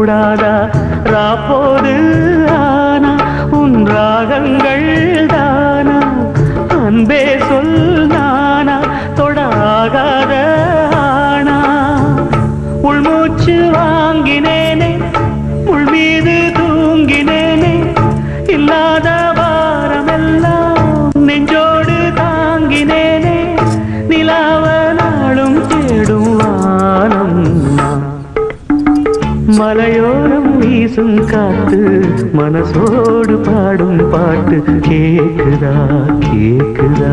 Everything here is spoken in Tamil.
கூடாதா ராப்போது ஆனா உன் ராகங்கள் தானா அன்பே சொல் நானா தொடாகாத ஆனா உள்மூச்சு வாங்கினேனே உள் மீது தூங்கினேனே இல்லாத வாரமெல்லாம் நெஞ்சோடு தாங்கினேனே நிலாவ நாளும் தேடும் வானம் மலையோரம் வீசும் காத்து மனசோடு பாடும் பாட்டு கேக்குதா கேக்குதா